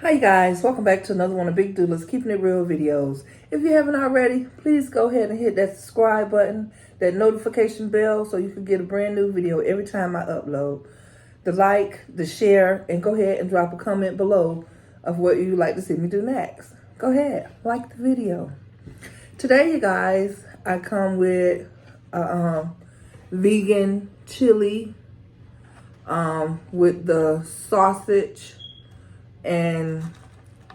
Hi guys, welcome back to another one of Big Doula's Keeping It Real videos. If you haven't already, please go ahead and hit that subscribe button, that notification bell so you can get a brand new video every time I upload. The like, the share, and go ahead and drop a comment below of what you'd like to see me do next. Go ahead, like the video. Today, you guys, I come with vegan chili with the sausage and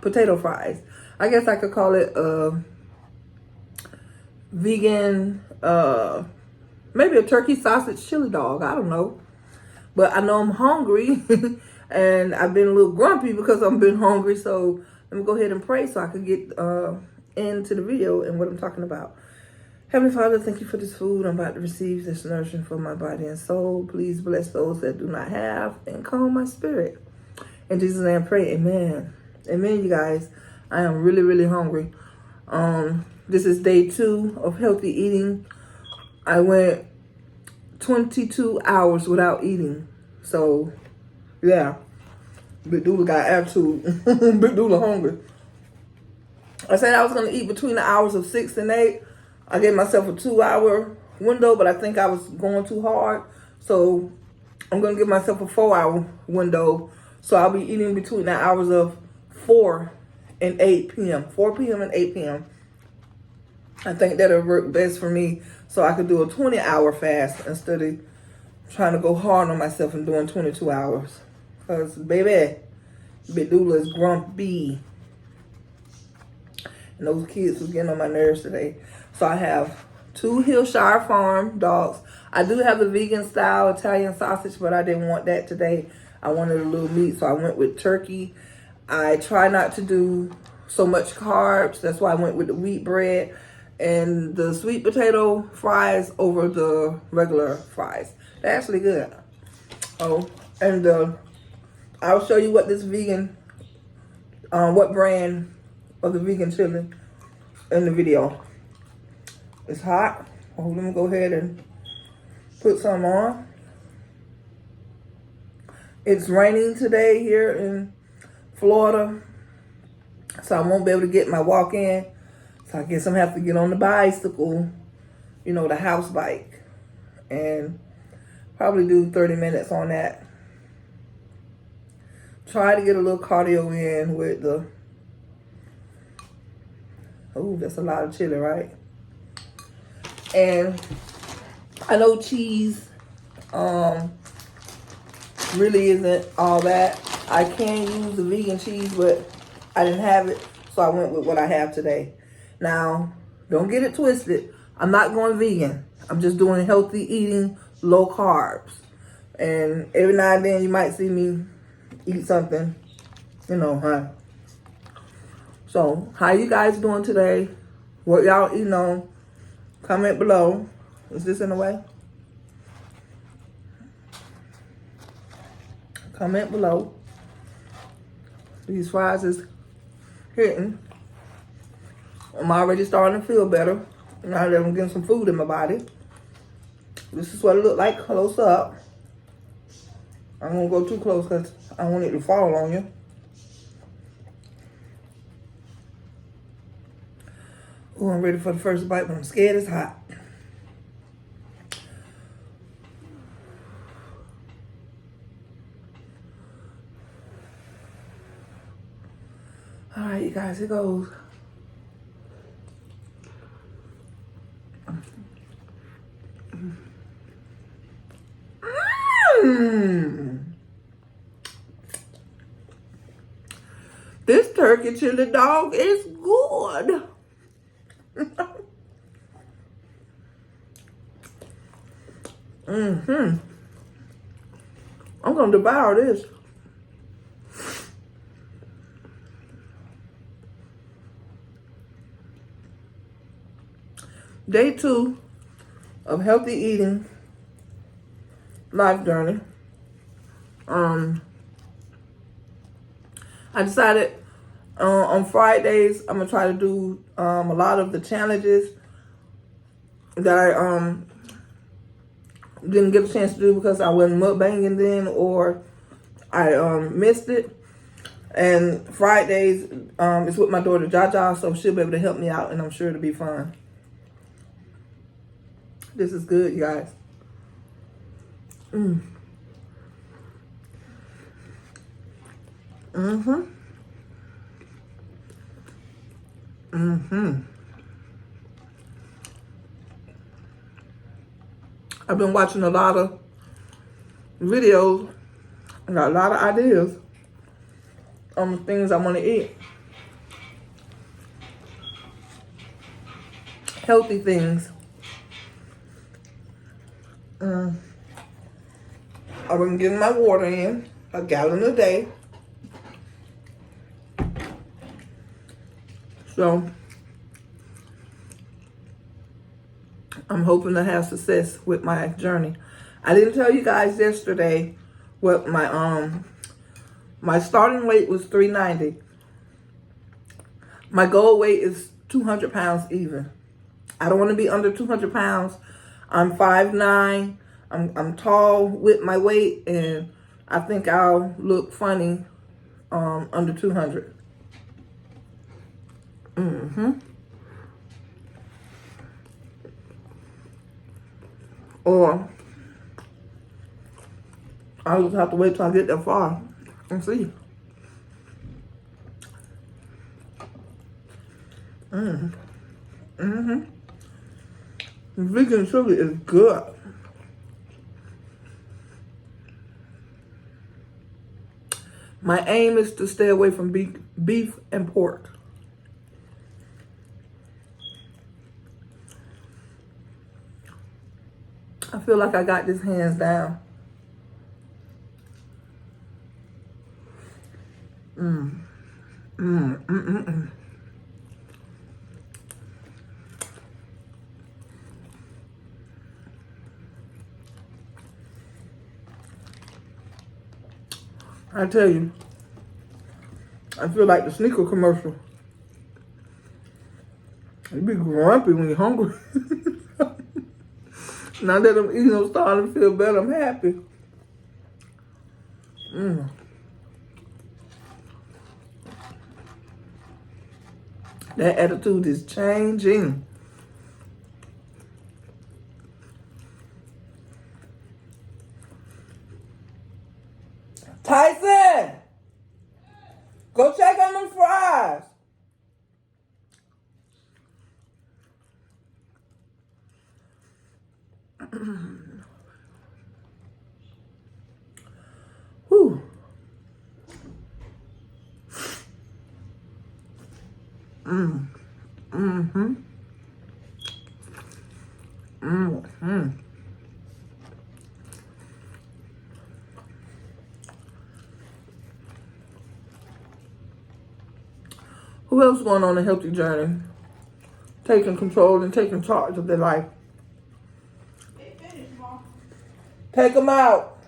potato fries. I guess I could call it a vegan, maybe a turkey sausage chili dog. I don't know. But I know I'm hungry and I've been a little grumpy because I've been hungry. So let me go ahead and pray so I can get into the video and what I'm talking about. Heavenly Father, thank you for this food I'm about to receive, this nourishing for my body and soul. Please bless those that do not have and calm my spirit. In Jesus' name I pray, amen. Amen, you guys. I am really, really hungry. This is day 2 of healthy eating. I went 22 hours without eating. So, yeah. Big Doula got attitude. Big Doula hungry. I said I was going to eat between the hours of 6 and 8. I gave myself a 2-hour window, but I think I was going too hard. So, I'm going to give myself a 4-hour window. So I'll be eating between the hours of 4 and 8 p.m. 4 p.m. and 8 p.m. I think that'll work best for me so I could do a 20-hour fast instead of trying to go hard on myself and doing 22 hours. Because, baby, Big Doula is grumpy. And those kids was getting on my nerves today. So I have 2 Hillshire Farm dogs. I do have the vegan style Italian sausage, but I didn't want that today. I wanted a little meat, so I went with turkey. I try not to do so much carbs. That's why I went with the wheat bread and the sweet potato fries over the regular fries. They're actually good. Oh, and I'll show you what this vegan, what brand of the vegan chili in the video. It's hot. Oh, let me go ahead and put some on. It's raining today here in Florida, so I won't be able to get my walk in. So I guess I'm going to have to get on the bicycle, you know, the house bike, and probably do 30 minutes on that. Try to get a little cardio in with the, oh, that's a lot of chili, right? And I know cheese, really isn't all that. I can use the vegan cheese, but I didn't have it, so I went with what I have today. Now, don't get it twisted. I'm not going vegan. I'm just doing healthy eating, low carbs. And every now and then you might see me eat something, you know, huh? So, how you guys doing today? What y'all eating on? Comment below. Is this in the way? Comment below. These fries is hitting. I'm already starting to feel better now that I'm getting some food in my body. This is what it looked like close up. I won't go too close because I don't want it to fall on you. Oh, I'm ready for the first bite, but I'm scared it's hot. All right, you guys, it goes. This turkey chili dog is good. I'm gonna devour this. Day 2 of healthy eating life journey. I decided on Fridays I'm gonna try to do a lot of the challenges that I didn't get a chance to do because I wasn't mukbanging then or I missed it. And Fridays is with my daughter Jaja, so she'll be able to help me out, and I'm sure it'll be fun. This is good, you guys. I've been watching a lot of videos. I got a lot of ideas on the things I want to eat. Healthy things. I've been getting my water in, a gallon a day. So I'm hoping to have success with my journey. I didn't tell you guys yesterday what my starting weight was 390. My goal weight is 200 pounds even. I don't want to be under 200 pounds. I'm 5'9". I'm tall with my weight, and I think I'll look funny under 200. Or I'll just have to wait till I get that far and see. Vegan sugar is good. My aim is to stay away from beef and pork. I feel like I got this hands down. I tell you, I feel like the sneaker commercial. You be grumpy when you're hungry. Now that I'm eating, I'm starting to feel better. I'm happy. That attitude is changing. Tyson, go check on them fries. Whew. Who else going on a healthy journey? Taking control and taking charge of their life. Take them out.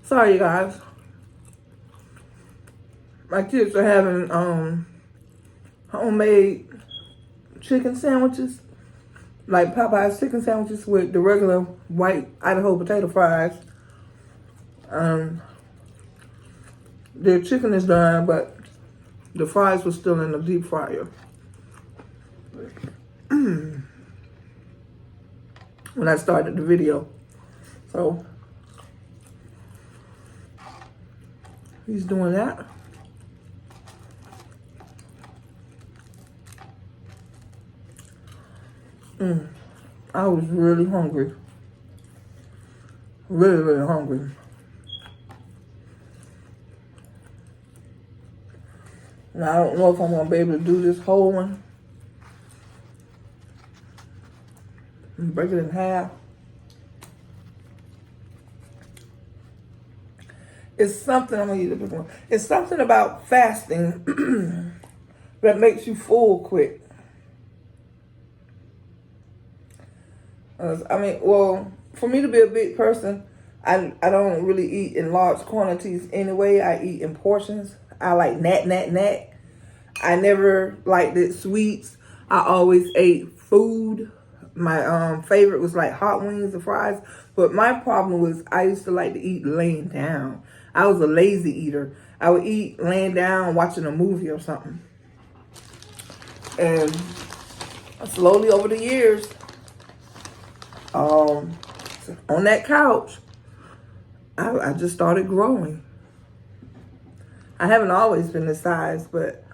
Sorry, you guys. My kids are having homemade chicken sandwiches. Like Popeye's chicken sandwiches with the regular white Idaho potato fries. Their chicken is done, but the fries were still in the deep fryer. When I started the video. So, he's doing that. I was really hungry. Really, really hungry. Now, I don't know if I'm going to be able to do this whole one. And break it in half. It's something, I'm going to use a big one. It's something about fasting that makes you full quick. I mean, well, for me to be a big person, I don't really eat in large quantities anyway. I eat in portions. I like nat. I never liked it sweets. I always ate food. My favorite was like hot wings and fries. But my problem was I used to like to eat laying down. I was a lazy eater. I would eat laying down watching a movie or something. And slowly over the years, on that couch, I just started growing. I haven't always been this size, but,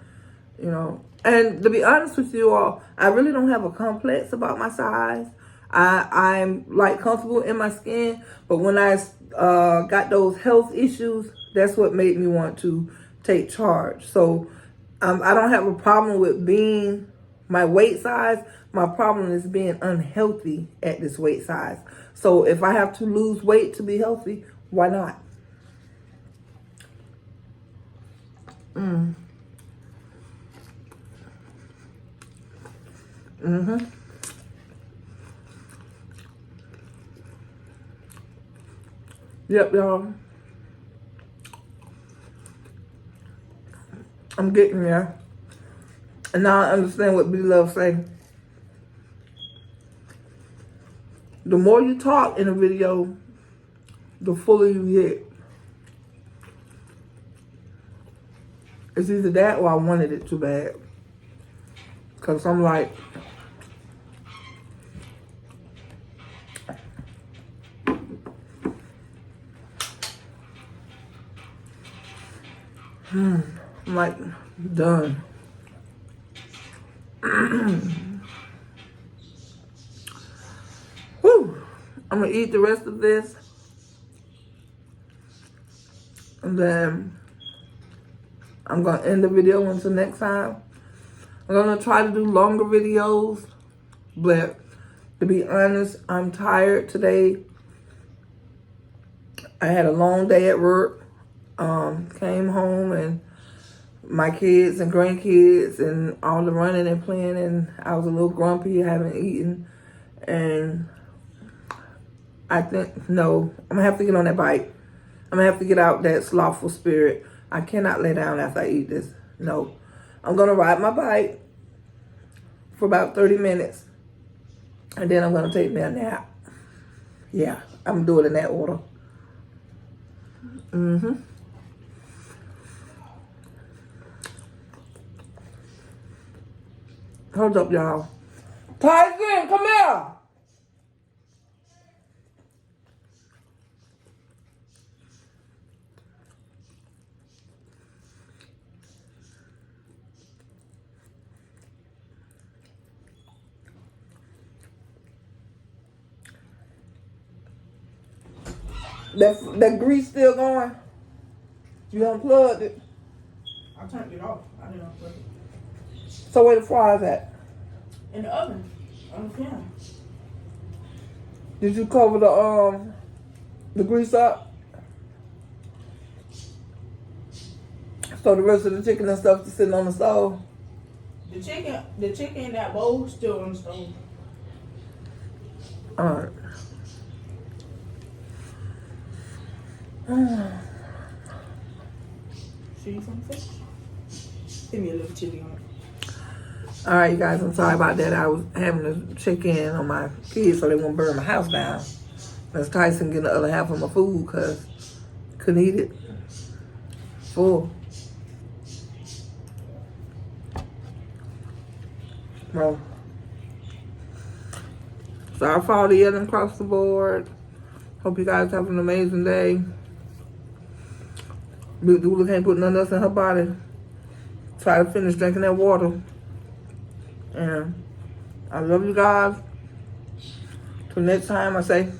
you know. And to be honest with you all, I really don't have a complex about my size. I'm like comfortable in my skin, but when I got those health issues, that's what made me want to take charge. So I don't have a problem with being my weight size. My problem is being unhealthy at this weight size. So if I have to lose weight to be healthy, why not? Yep, y'all. I'm getting there. And now I understand what B-Love say. The more you talk in a video, the fuller you get. It's either that or I wanted it too bad. Because I'm like, I'm like, done. Whew. I'm going to eat the rest of this. And then I'm going to end the video until next time. I'm going to try to do longer videos. But to be honest, I'm tired today. I had a long day at work. Came home and my kids and grandkids and all the running and playing, and I was a little grumpy. I haven't eaten, and I think, no, I'm gonna have to get on that bike. I'm gonna have to get out that slothful spirit. I cannot lay down after I eat this. No, I'm gonna ride my bike for about 30 minutes, and then I'm gonna take me a nap. Yeah, I'm gonna do it in that order. Hold up, y'all. Tyson, come here. That grease still going? You unplugged it? I turned it off. I didn't unplug it. So where the fries at? In the oven. On the pan. Did you cover the grease up? So the rest of the chicken and stuff is sitting on the stove? The chicken in that bowl still on the stove. Alright. See some fish? Give me a little chili on it. Alright, you guys, I'm sorry about that. I was having to check in on my kids so they won't burn my house down. That's Tyson getting the other half of my food because couldn't eat it. Full. Well, sorry for all the yelling across the board. Hope you guys have an amazing day. Big Dula can't put nothing else in her body. Try to finish drinking that water. And I love you guys. Till next time, I say,